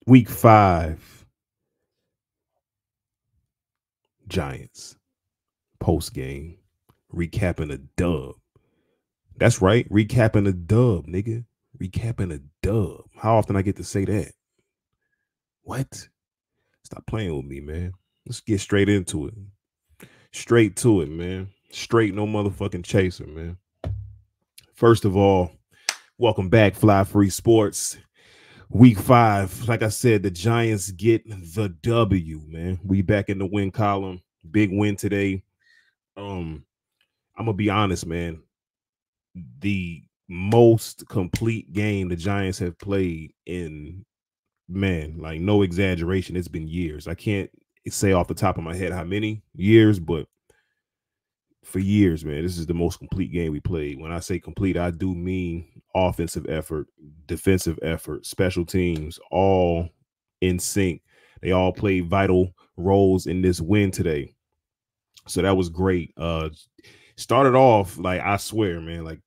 Week 5, Giants. Post game. Recapping a dub. That's right. Recapping a dub, nigga. Recapping a dub. How often I get to say that? What? Stop playing with me, man. Let's get straight into it. Straight to it, man. Straight no motherfucking chaser, man. First of all, welcome back, Fly Free Sports. Week 5, like I said, the Giants get the W, man. We back in the win column. Big win today. I'm gonna be honest, man. The most complete game the Giants have played in, man, like no exaggeration. It's been years. I can't say off the top of my head how many years, but for years, man, this is the most complete game we played. When I say complete, I do mean offensive effort, defensive effort, special teams, all in sync. They all played vital roles in this win today. So that was great. Started off, like, I swear, man, like,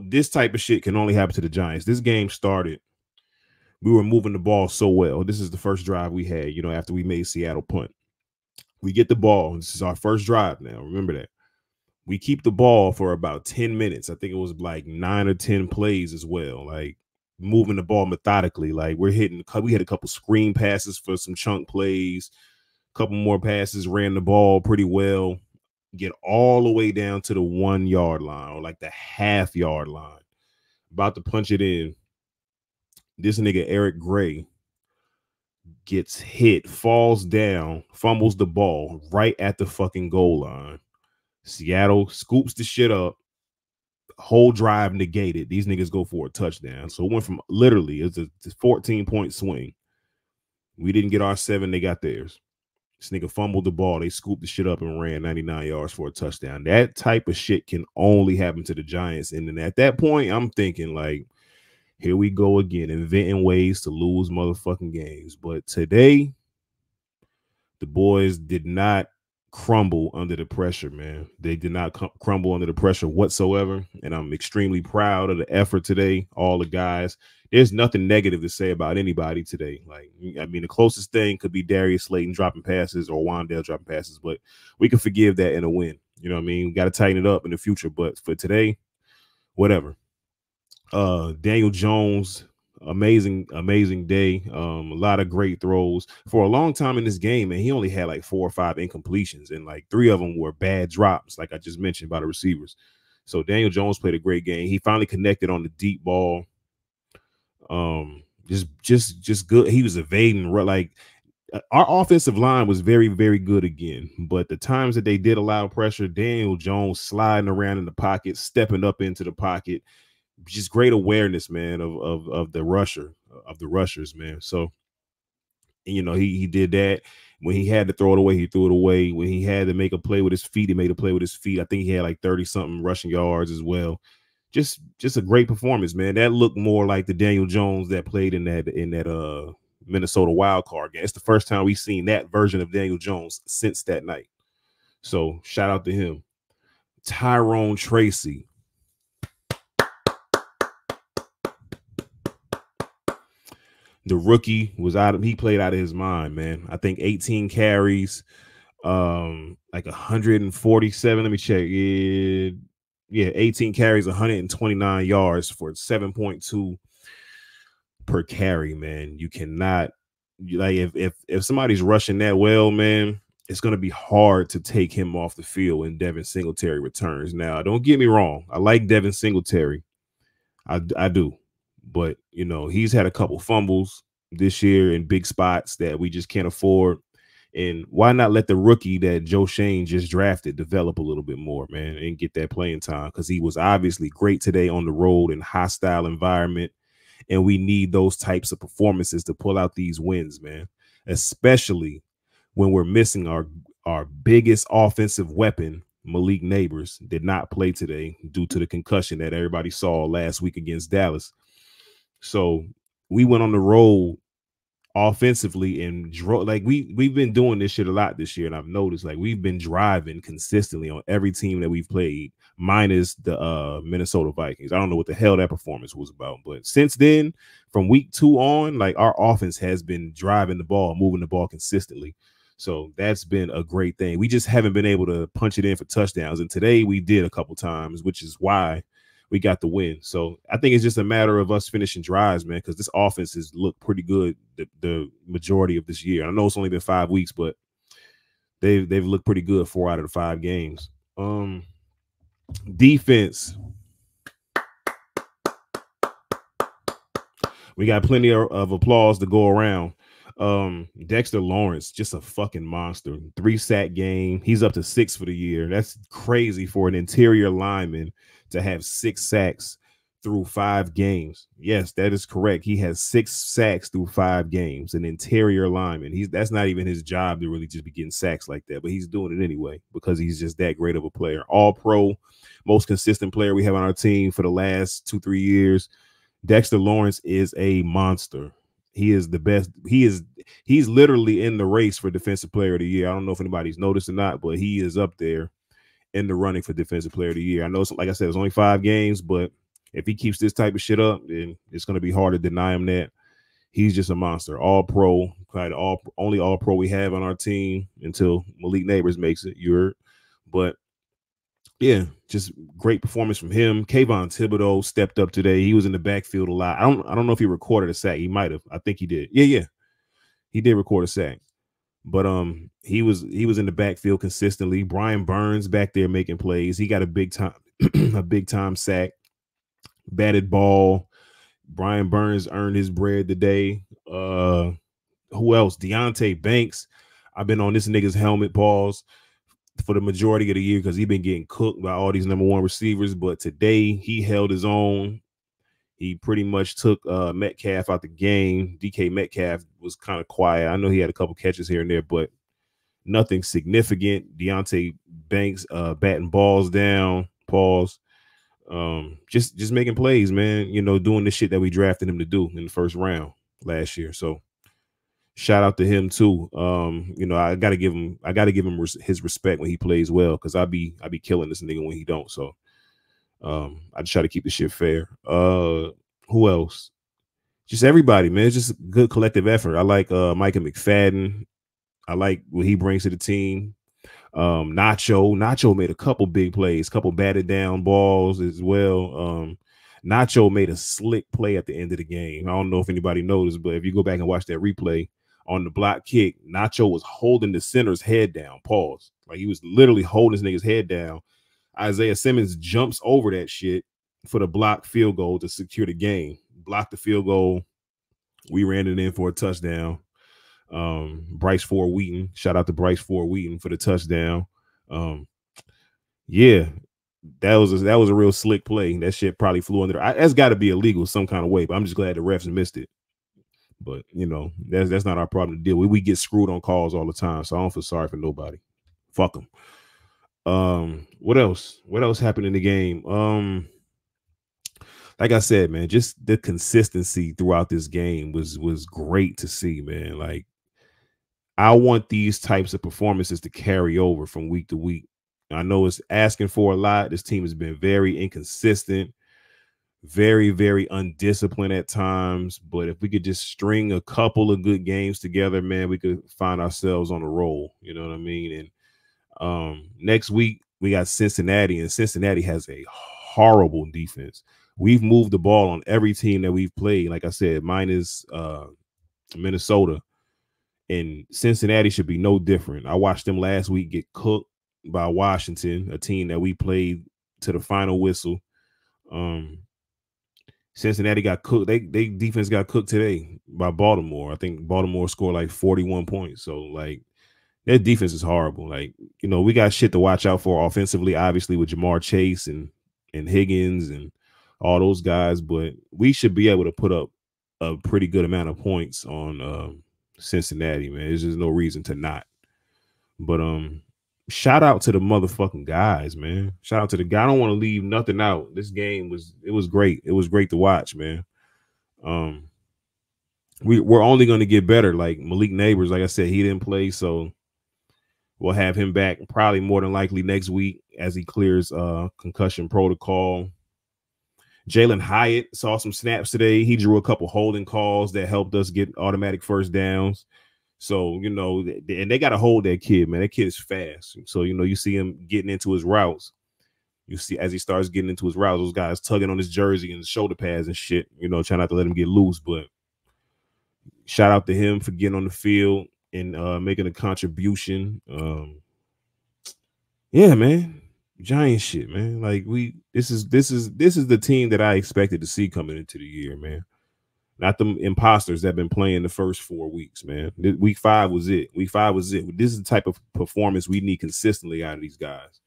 this type of shit can only happen to the Giants. This game started, we were moving the ball so well. This is the first drive we had, after we made Seattle punt. We get the ball. This is our first drive now. Remember that. We keep the ball for about 10 minutes. I think it was like 9 or 10 plays as well. Like, moving the ball methodically. Like, we had a couple screen passes for some chunk plays, a couple more passes, ran the ball pretty well. Get all the way down to the 1 yard line, or like the half yard line. About to punch it in. This nigga Eric Gray gets hit, falls down, fumbles the ball right at the fucking goal line. Seattle scoops the shit up. Whole drive negated. These niggas go for a touchdown. So it went from literally, it's a 14-point swing. We didn't get our 7, they got theirs. This nigga fumbled the ball. They scooped the shit up and ran 99 yards for a touchdown. That type of shit can only happen to the Giants. And then at that point, I'm thinking, like, here we go again, inventing ways to lose motherfucking games. But today, the boys did not crumble under the pressure, man. They did not crumble under the pressure whatsoever. And I'm extremely proud of the effort today, all the guys. There's nothing negative to say about anybody today. Like, I mean, the closest thing could be Darius Slayton dropping passes or Wandale dropping passes, but we can forgive that in a win. You know what I mean? We got to tighten it up in the future. But for today, whatever. Daniel Jones, amazing day. A lot of great throws. For a long time in this game, man, he only had like 4 or 5 incompletions, and like 3 of them were bad drops, like I just mentioned, by the receivers. So Daniel Jones played a great game. He finally connected on the deep ball. Just good. He was evading, like, our offensive line was very, very good again. But the times that they did allow pressure, Daniel Jones sliding around in the pocket, stepping up into the pocket, just great awareness, man, of the rushers, man. So, he did that. When he had to throw it away, he threw it away. When he had to make a play with his feet, he made a play with his feet. I think he had like 30-something rushing yards as well. Just a great performance, man. That looked more like the Daniel Jones that played in that Minnesota wild card game. It's the first time we've seen that version of Daniel Jones since that night. So shout out to him. Tyrone Tracy. The rookie was he played out of his mind, man. I think 18 carries, like 147. Let me check. Yeah, 18 carries, 129 yards for 7.2 per carry, man. You cannot, like, if somebody's rushing that well, man, it's going to be hard to take him off the field when Devin Singletary returns. Now, don't get me wrong. I like Devin Singletary. I do. But, he's had a couple fumbles this year in big spots that we just can't afford. And why not let the rookie that Joe Shane just drafted develop a little bit more, man, and get that playing time? Because he was obviously great today on the road in hostile environment. And we need those types of performances to pull out these wins, man, especially when we're missing our biggest offensive weapon. Malik Neighbors did not play today due to the concussion that everybody saw last week against Dallas. So we went on the road offensively and like we've been doing this shit a lot this year, and I've noticed like we've been driving consistently on every team that we've played, minus the Minnesota Vikings. I don't know what the hell that performance was about, but since then, from week 2 on, like our offense has been driving the ball, moving the ball consistently. So that's been a great thing. We just haven't been able to punch it in for touchdowns, and today we did a couple times, which is why we got the win. So I think it's just a matter of us finishing drives, man, because this offense has looked pretty good the majority of this year. I know it's only been 5 weeks, but they've looked pretty good 4 out of the 5 games. Defense. We got plenty of applause to go around. Dexter Lawrence, just a fucking monster. 3-sack game. He's up to 6 for the year. That's crazy for an interior lineman to have 6 sacks through 5 games. Yes, that is correct. He has 6 sacks through 5 games. An interior lineman. That's not even his job to really just be getting sacks like that, but he's doing it anyway because he's just that great of a player. All pro, most consistent player we have on our team for the last 2-3 years. Dexter Lawrence is a monster. He is the best. He's literally in the race for defensive player of the year. I don't know if anybody's noticed or not, but he is up there in the running for defensive player of the year. I know, like I said, it's only 5 games, but if he keeps this type of shit up, then it's going to be hard to deny him that. He's just a monster. All pro, only all pro we have on our team until Malik Neighbors makes it. But yeah, just great performance from him. Kayvon Thibodeau stepped up today. He was in the backfield a lot. I don't know if he recorded a sack. He might have. I think he did. Yeah. He did record a sack. But he was in the backfield consistently. Brian Burns back there making plays. He got a big time sack. Batted ball. Brian Burns earned his bread today. Who else? Deontay Banks. I've been on this nigga's helmet, pause, for the majority of the year because he's been getting cooked by all these number 1 receivers. But today he held his own. He pretty much took Metcalf out the game. DK Metcalf was kind of quiet. I know he had a couple catches here and there, but nothing significant. Deontay Banks batting balls down, pause. Just making plays, man. You know, doing the shit that we drafted him to do in the first round last year. So shout out to him too. You know, I gotta give him his respect when he plays well, because I be killing this nigga when he don't. So I just try to keep the shit fair. Who else? Just everybody, man. It's just a good collective effort. I like Micah McFadden. I like what he brings to the team. Nacho made a couple big plays, couple batted down balls as well. Nacho made a slick play at the end of the game. I don't know if anybody noticed, but if you go back and watch that replay, on the block kick, Nacho was holding the center's head down, pause. Like he was literally holding his nigga's head down. Isaiah Simmons jumps over that shit for the blocked field goal to secure the game. Blocked the field goal. We ran it in for a touchdown. Bryce Ford Wheaton. Shout out to Bryce Ford Wheaton for the touchdown. Yeah, that was a real slick play. That shit probably flew under. That's got to be illegal some kind of way, but I'm just glad the refs missed it. But you know, that's not our problem to deal with. We get screwed on calls all the time, so I don't feel sorry for nobody. Fuck them. What else? What else happened in the game? Like I said, man, just the consistency throughout this game was great to see, man. Like, I want these types of performances to carry over from week to week. I know it's asking for a lot. This team has been very inconsistent, very, very undisciplined at times. But if we could just string a couple of good games together, man, we could find ourselves on a roll. You know what I mean? And next week we got Cincinnati, and Cincinnati has a horrible defense. We've moved the ball on every team that we've played. Like I said, minus Minnesota. And Cincinnati should be no different. I watched them last week get cooked by Washington, a team that we played to the final whistle. Cincinnati got cooked. They defense got cooked today by Baltimore. I think Baltimore scored like 41 points. So, like, their defense is horrible. Like, you know, we got shit to watch out for offensively, obviously, with Jamar Chase and Higgins and all those guys. But we should be able to put up a pretty good amount of points on Cincinnati, man. There's just no reason to not. But shout out to the motherfucking guys, man. Shout out to the guy. I don't want to leave nothing out. This game was great. It was great to watch, man. we're only going to get better. Like Malik Neighbors, like I said, he didn't play, so we'll have him back probably more than likely next week as he clears concussion protocol. Jalen Hyatt saw some snaps today. He drew a couple holding calls that helped us get automatic first downs. So, you know, and they got to hold that kid, man. That kid is fast. So, you know, you see him getting into his routes. You see, as he starts getting into his routes, those guys tugging on his jersey and shoulder pads and shit, you know, trying not to let him get loose. But shout out to him for getting on the field and making a contribution. Yeah, man. Giant shit, man. Like this is the team that I expected to see coming into the year, man. Not the imposters that have been playing the first 4 weeks, man. Week 5 was it. Week 5 was it. This is the type of performance we need consistently out of these guys.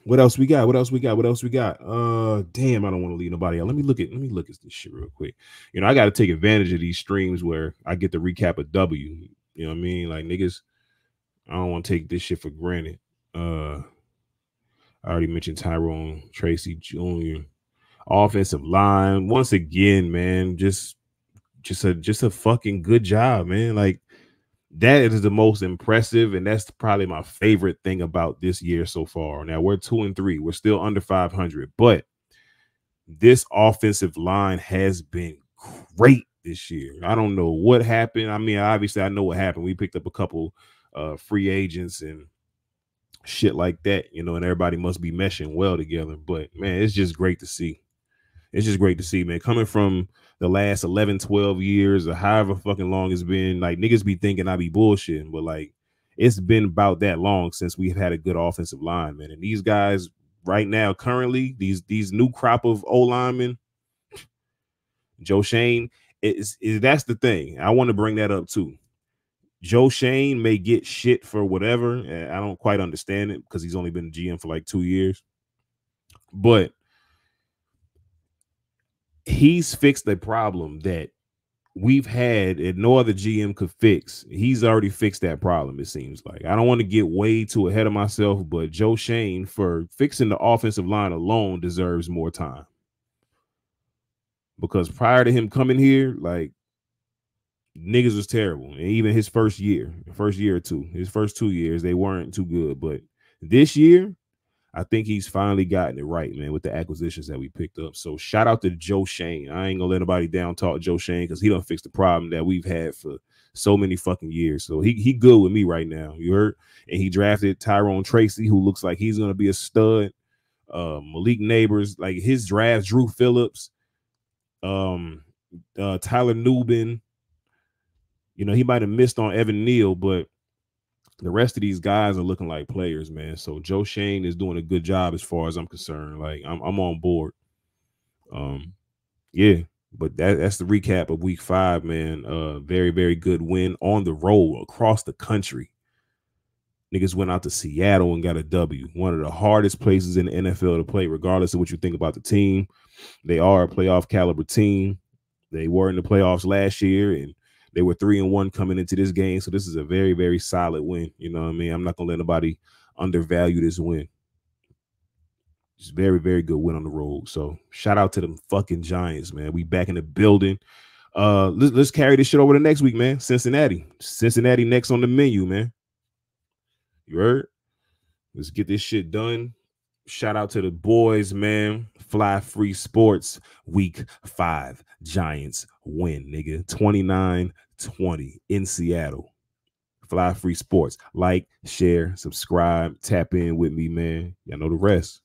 What else we got? Damn, I don't want to leave nobody out. Let me look at this shit real quick. You know, I got to take advantage of these streams where I get to recap a W. You know what I mean? Like niggas, I don't want to take this shit for granted. I already mentioned Tyrone Tracy Jr. Offensive line, once again, man, just a fucking good job, man. Like that is the most impressive, and that's probably my favorite thing about this year so far. Now we're 2-3, we're still under 500, but this offensive line has been great this year. I don't know what happened. I mean, obviously, I know what happened. We picked up a couple free agents and shit like that, you know, and everybody must be meshing well together. But man, it's just great to see. It's just great to see, man. Coming from the last 11, 12 years or however fucking long it's been, like niggas be thinking I be bullshitting, but like it's been about that long since we've had a good offensive line, man. And these guys right now, currently, these new crop of O linemen, Joe Shane, that's the thing. I want to bring that up too. Joe Shane may get shit for whatever. I don't quite understand it because he's only been a GM for like 2 years. But he's fixed a problem that we've had and no other GM could fix. He's already fixed that problem, it seems like. I don't want to get way too ahead of myself, but Joe Shane, for fixing the offensive line alone, deserves more time. Because prior to him coming here, like, niggas was terrible. And even his first year or two, his first 2 years, they weren't too good. But this year, I think he's finally gotten it right, man, with the acquisitions that we picked up. So shout out to Joe Shane. I ain't gonna let nobody down talk Joe Shane because he done fixed the problem that we've had for so many fucking years. So he good with me right now. You heard? And he drafted Tyrone Tracy, who looks like he's gonna be a stud. Malik Neighbors, like his drafts, Drew Phillips, Tyler Newbin. You know, he might have missed on Evan Neal, but the rest of these guys are looking like players, man. So Joe Shane is doing a good job as far as I'm concerned. Like I'm on board. Yeah, but that's the recap of week 5, man. Very, very good win on the road across the country. Niggas went out to Seattle and got a W. One of the hardest places in the NFL to play, regardless of what you think about the team. They are a playoff caliber team. They were in the playoffs last year, and they were 3-1 coming into this game. So this is a very, very solid win. You know what I mean? I'm not going to let nobody undervalue this win. It's very, very good win on the road. So shout out to them fucking Giants, man. We back in the building. Let's carry this shit over to next week, man. Cincinnati next on the menu, man. You heard? Let's get this shit done. Shout out to the boys, man. Fly Free Sports, week 5. Giants win, nigga. 29-20 in Seattle. Fly Free Sports. Like, share, subscribe, tap in with me, man. Y'all know the rest.